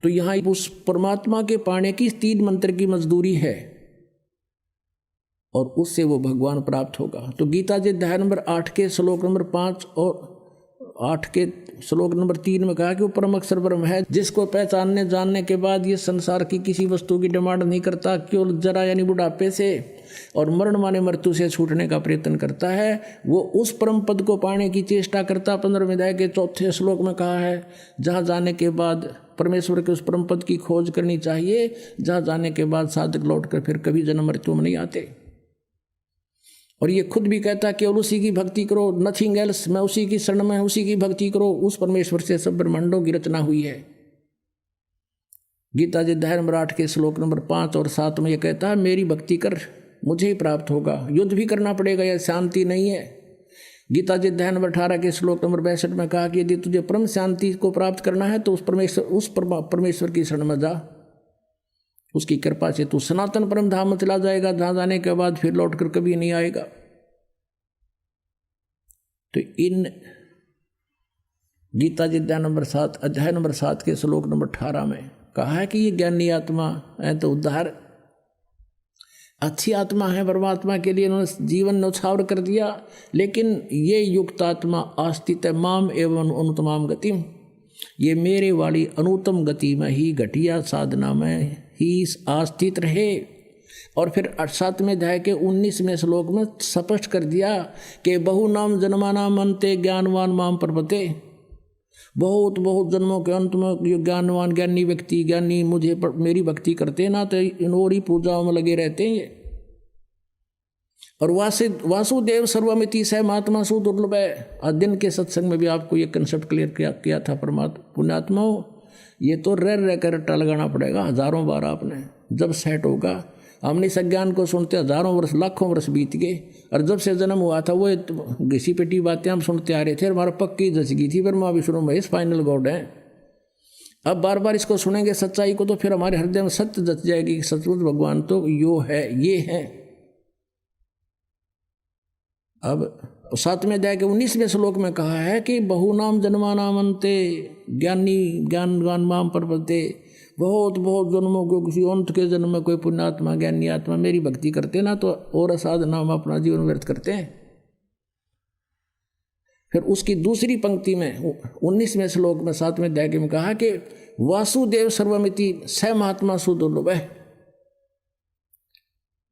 तो यहाँ उस परमात्मा के पाने की 3 मंत्र की मजदूरी है और उससे वो भगवान प्राप्त होगा। तो गीता जी अध्याय नंबर 8 के श्लोक नंबर 5 और 8 के श्लोक नंबर 3 में कहा कि वो परम अक्षर ब्रह्म है, जिसको पहचानने जानने के बाद ये संसार की किसी वस्तु की डिमांड नहीं करता, केवल जरा यानी बुढ़ापे से और मरण माने मृत्यु से छूटने का प्रयत्न करता है। वो उस परम पद को पाने की चेष्टा करता। 15वें अध्याय के 4 श्लोक में कहा है, जहाँ जाने के बाद परमेश्वर के उस परम पद की खोज करनी चाहिए, जहाँ जाने के बाद साधक लौट कर फिर कभी जन्म मृत्यु में नहीं आते। और ये खुद भी कहता है केवल उसी की भक्ति करो, नथिंग एल्स, मैं उसी की शरण में, उसी की भक्ति करो। उस परमेश्वर से सब ब्रह्मांडों की रचना हुई है। गीता जी अध्याय नंबर 8 के श्लोक नंबर 5 और 7 में ये कहता है, मेरी भक्ति कर, मुझे ही प्राप्त होगा। युद्ध भी करना पड़ेगा, यह शांति नहीं है। गीता जी अध्याय नंबर 18 के श्लोक नंबर 62 में कहा कि यदि तुझे परम शांति को प्राप्त करना है तो उस परमेश्वर की शरण में जा, उसकी कृपा से तू सनातन परम धाम में चला जाएगा, जहां जाने के बाद फिर लौटकर कभी नहीं आएगा। तो इन गीता जी अध्याय नंबर 7 के श्लोक नंबर 18 में कहा है कि ये ज्ञानी आत्मा है तो उद्धार अच्छी आत्मा है, परमात्मा के लिए उन्होंने जीवन न्यौछावर कर दिया। लेकिन ये युक्त आत्मा आस्थित है माम एवं अनुतमाम गतिम, ये मेरे वाली अनुतम गति में ही, घटिया साधना में ही आस्थित रहे। और फिर 7वें अध्याय के 19वें श्लोक में स्पष्ट कर दिया कि बहु नाम जन्मानाम अंते ज्ञानवान माम प्रपते, बहुत बहुत जन्मों के अंत में ये ज्ञानवान ज्ञानी व्यक्ति, ज्ञानी मुझे मेरी भक्ति करते ना तो इनोरी पूजाओं में लगे रहते हैं ये। और वासुदेव सर्वमिति स महात्मा सुदुर्लभ है। आज दिन के सत्संग में भी आपको ये कंसेप्ट क्लियर किया था। परमात्मा पुण्यात्माओं, ये तो रह कर रट्टा लगाना पड़ेगा हजारों बार आपने, जब सेट होगा। हमने इस अज्ञान को सुनते हजारों वर्ष लाखों वर्ष बीत गए, और जब से जन्म हुआ था वो घिसी पिटी बातें हम सुनते आ रहे थे, हमारा पक्की जच गई थी ब्रह्मा विष्णु महेश फाइनल गॉड है। अब बार बार इसको सुनेंगे सच्चाई को तो फिर हमारे हृदय में सत्य जच जाएगी कि सचमुच भगवान तो यो है, ये है। अब 7वें अध्याय के 19वें श्लोक में कहा है कि बहुनाम जन्मानाम अंते ज्ञानी ज्ञानवान माम प्रपते, बहुत बहुत जन्मों को किसी अंत के जन्म में कोई पुण्यात्मा ज्ञानी आत्मा मेरी भक्ति करते ना तो और असाधना में अपना जीवन व्यर्थ करते हैं। फिर उसकी दूसरी पंक्ति में 19वें श्लोक में 7वें अध्याय में कहा कि वासुदेव सर्वमिति स महात्मा सुदुर्लभ है।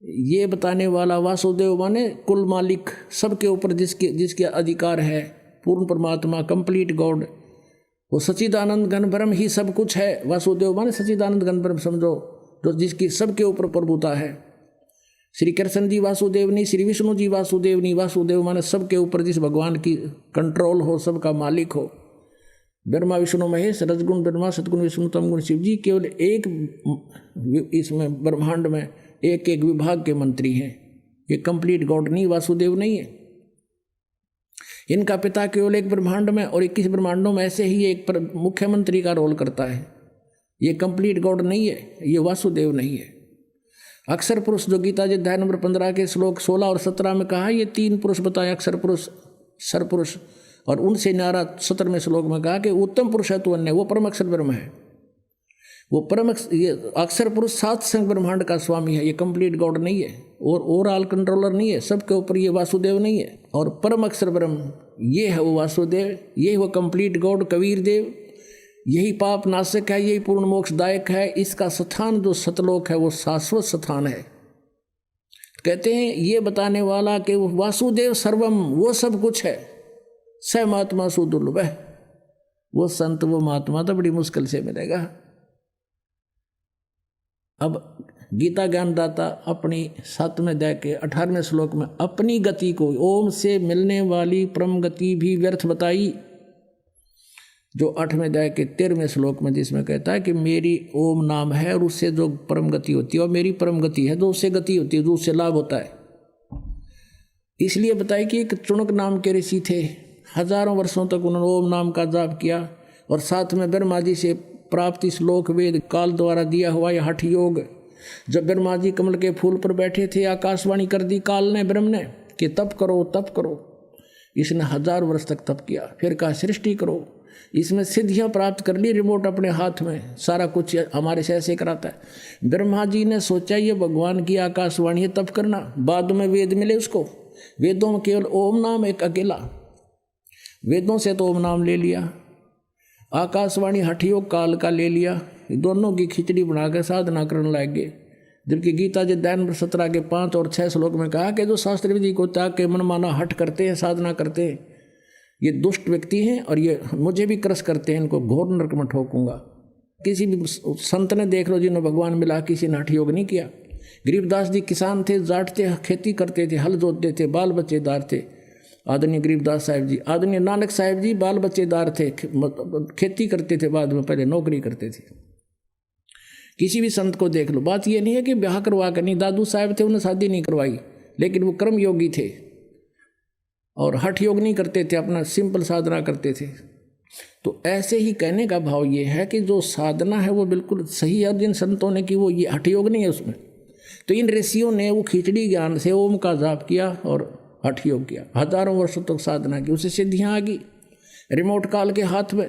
ये बताने वाला वासुदेव माने कुल मालिक, सबके ऊपर जिसके अधिकार है, पूर्ण परमात्मा, कंप्लीट गॉड, वो सच्चिदानंद घन ब्रह्म ही सब कुछ है। वासुदेव माने सच्चिदानंद घन ब्रह्म समझो, जो जिसकी सबके ऊपर प्रभुता है। श्री कृष्ण जी वासुदेव नहीं, श्री विष्णु जी वासुदेव नहीं। वासुदेव माने सबके ऊपर जिस भगवान की कंट्रोल हो, सबका मालिक हो। ब्रह्मा विष्णु महेश, रजगुण ब्रह्मा, सतगुण विष्णु, तमगुण शिव जी, केवल एक इसमें ब्रह्मांड में एक एक विभाग के मंत्री हैं। ये कंप्लीट गॉड नहीं, वासुदेव नहीं है। इनका पिता केवल एक ब्रह्मांड में और 21 ब्रह्मांडों में ऐसे ही एक मुख्यमंत्री का रोल करता है। ये कंप्लीट गॉड नहीं है, ये वासुदेव नहीं है। अक्षर पुरुष जो गीता जी अध्याय नंबर 15 के श्लोक 16 और 17 में कहा, ये 3 पुरुष बताए, अक्षर पुरुष, सर पुरुष, और उनसे न्यारा 17वें श्लोक में कहा कि उत्तम पुरुष है तो अन्य, वो परम अक्षर ब्रह्म है। वो ये अक्षर पुरुष 7 संग ब्रह्मांड का स्वामी है। ये कंप्लीट गॉड नहीं है और ओवरऑल कंट्रोलर नहीं है, सबके ऊपर ये वासुदेव नहीं है। और परम अक्षर ब्रह्म ये है वो वासुदेव, ये वो कंप्लीट गॉड कबीर देव, यही पाप नाशक है, यही पूर्ण मोक्षदायक है। इसका स्थान जो सतलोक है वो शाश्वत स्थान है। कहते हैं ये बताने वाला कि वो वासुदेव सर्वम, वो सब कुछ है, स महात्मा सुदुर्लभ है। वो संत, वो महात्मा तो बड़ी मुश्किल से मिलेगा। अब गीता ज्ञानदाता अपनी 7वें अध्याय के 18वें श्लोक में अपनी गति को ओम से मिलने वाली परम गति भी व्यर्थ बताई, जो 8वें अध्याय के 13वें श्लोक में जिसमें कहता है कि मेरी ओम नाम है और उससे जो परम गति होती है, और मेरी परम गति है जो उससे गति होती है, जो उससे लाभ होता है। इसलिए बताई कि एक चुनक नाम के ऋषि थे, हजारों वर्षों तक उन्होंने ओम नाम का जाप किया, और साथ में ब्रह्मा जी से प्राप्त श्लोक वेद काल द्वारा दिया हुआ यह हठ योग। जब ब्रह्मा जी कमल के फूल पर बैठे थे, आकाशवाणी कर दी काल ने, ब्रह्म ने, कि तप करो तप करो। इसने 1000 वर्ष तक तप किया। फिर कहा सृष्टि करो, इसमें सिद्धियाँ प्राप्त कर ली, रिमोट अपने हाथ में, सारा कुछ हमारे से ऐसे कराता है। ब्रह्मा जी ने सोचा ये भगवान की आकाशवाणी है, तब करना। बाद में वेद मिले उसको, वेदों में केवल ओम नाम एक अकेला, वेदों से तो ओम नाम ले लिया, आकाशवाणी हठयोग काल का ले लिया, दोनों की खिचड़ी बनाकर साधना करने लग गए। जबकि गीता जी अध्याय 17 के 5 और 6 श्लोक में कहा कि जो शास्त्र विधि को त्याग के मनमाना हट करते हैं, साधना करते हैं, ये दुष्ट व्यक्ति हैं और ये मुझे भी क्रस करते हैं, इनको घोर नरक में ठोकूंगा। किसी भी संत ने देख लो जिन्होंने भगवान मिला, किसी ने हठ योग नहीं किया। गरीबदास जी किसान थे, जाट थे, खेती करते थे, हल जोतते थे, बाल बच्चेदार थे। आदरणीय गरीबदास साहिब जी, आदरणीय नानक साहिब जी बाल बच्चेदार थे, खेती करते थे, बाद में पहले नौकरी करते थे। किसी भी संत को देख लो, बात ये नहीं है कि ब्याह करवा कर, नहीं, दादू साहब थे उन्हें शादी नहीं करवाई, लेकिन वो कर्म योगी थे और हठ योग नहीं करते थे, अपना सिंपल साधना करते थे। तो ऐसे ही कहने का भाव ये है कि जो साधना है वो बिल्कुल सही है, और जिन संतों ने की वो ये हठ योग नहीं है उसमें। तो इन ऋषियों ने वो खिचड़ी ज्ञान से ओम का जाप किया और हठ योग किया, हजारों वर्षों तक साधना की, उसे सिद्धियाँ आ गई रिमोट काल के हाथ में।